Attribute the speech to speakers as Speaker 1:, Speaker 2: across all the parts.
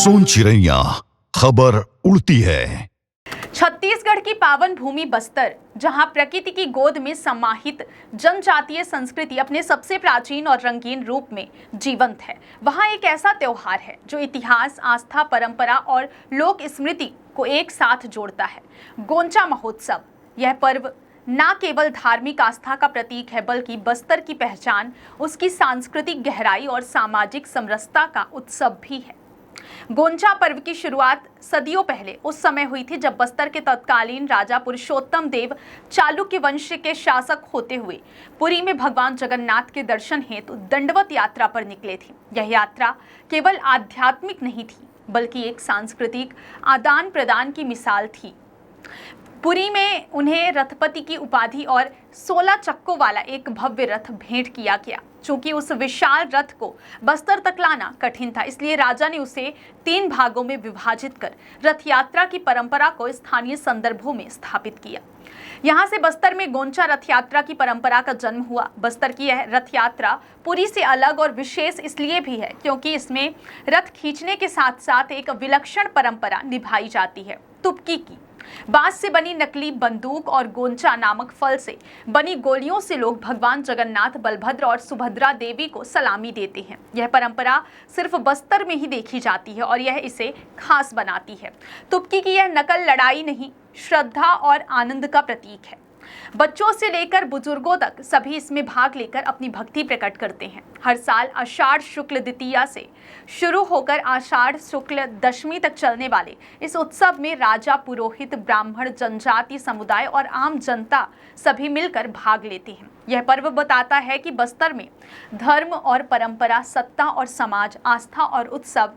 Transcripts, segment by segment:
Speaker 1: सोन चिड़ैया खबर उड़ती है।
Speaker 2: छत्तीसगढ़ की पावन भूमि बस्तर, जहां प्रकृति की गोद में समाहित जनजातीय संस्कृति अपने सबसे प्राचीन और रंगीन रूप में जीवंत है, वहां एक ऐसा त्योहार है जो इतिहास, आस्था, परंपरा और लोक स्मृति को एक साथ जोड़ता है। गोंचा महोत्सव। यह पर्व न केवल धार्मिक आस्था का प्रतीक है, बल्कि बस्तर की पहचान, उसकी सांस्कृतिक गहराई और सामाजिक समरसता का उत्सव भी है। गोंचा पर्व की शुरुआत सदियों पहले उस समय हुई थी जब बस्तर के तत्कालीन राजा पुरुषोत्तम देव चालुक्य वंश के शासक होते हुए पुरी में भगवान जगन्नाथ के दर्शन हेतु दंडवत यात्रा पर निकले थे। यह यात्रा केवल आध्यात्मिक नहीं थी, बल्कि एक सांस्कृतिक आदान प्रदान की मिसाल थी। पुरी में उन्हें रथपति की उपाधि और 16 चक्कों वाला एक भव्य रथ भेंट किया गया। चूंकि उस विशाल रथ को बस्तर तक लाना कठिन था, इसलिए राजा ने उसे 3 भागों में विभाजित कर रथ यात्रा की परंपरा को स्थानीय संदर्भों में स्थापित किया। यहाँ से बस्तर में गोंचा रथ यात्रा की परंपरा का जन्म हुआ। बस्तर की यह रथ यात्रा पुरी से अलग और विशेष इसलिए भी है क्योंकि इसमें रथ खींचने के साथ साथ एक विलक्षण परंपरा निभाई जाती है, तुपकी की। बांस से बनी नकली बंदूक और गोंचा नामक फल से बनी गोलियों से लोग भगवान जगन्नाथ, बलभद्र और सुभद्रा देवी को सलामी देते हैं। यह परंपरा सिर्फ बस्तर में ही देखी जाती है और यह इसे खास बनाती है। तुपकी की यह नकल लड़ाई नहीं, श्रद्धा और आनंद का प्रतीक है। बच्चों से लेकर बुजुर्गों तक सभी इसमें भाग लेकर अपनी भक्ति प्रकट करते हैं। हर साल आषाढ़ शुक्ल द्वितीया से शुरू होकर आषाढ़ शुक्ल दशमी तक चलने वाले इस उत्सव में राजा, पुरोहित, ब्राह्मण, जनजाति समुदाय और आम जनता सभी मिलकर भाग लेते हैं। यह पर्व बताता है कि बस्तर में धर्म और परंपरा, सत्ता और समाज, आस्था और उत्सव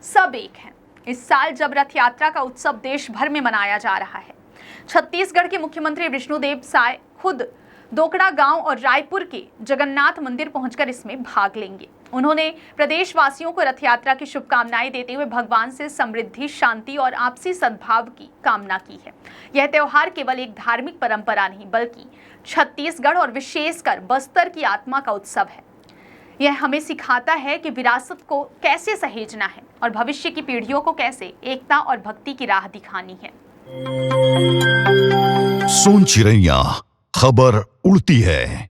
Speaker 2: सब एक हैं। इस साल जब रथ यात्रा का उत्सव देश भर में मनाया जा रहा है, छत्तीसगढ़ के मुख्यमंत्री विष्णुदेव साय खुद दोकड़ा गांव और रायपुर के जगन्नाथ मंदिर पहुंचकर इसमें भाग लेंगे। उन्होंने प्रदेशवासियों को रथ यात्रा की शुभकामनाएं देते हुए भगवान से समृद्धि, शांति और आपसी सद्भाव की कामना की है। यह त्योहार केवल एक धार्मिक परंपरा नहीं, बल्कि छत्तीसगढ़ और विशेषकर बस्तर की आत्मा का उत्सव है। यह हमें सिखाता है कि विरासत को कैसे सहेजना है और भविष्य की पीढ़ियों को कैसे एकता और भक्ति की राह दिखानी है।
Speaker 1: सोन चिड़ैया खबर उड़ती है।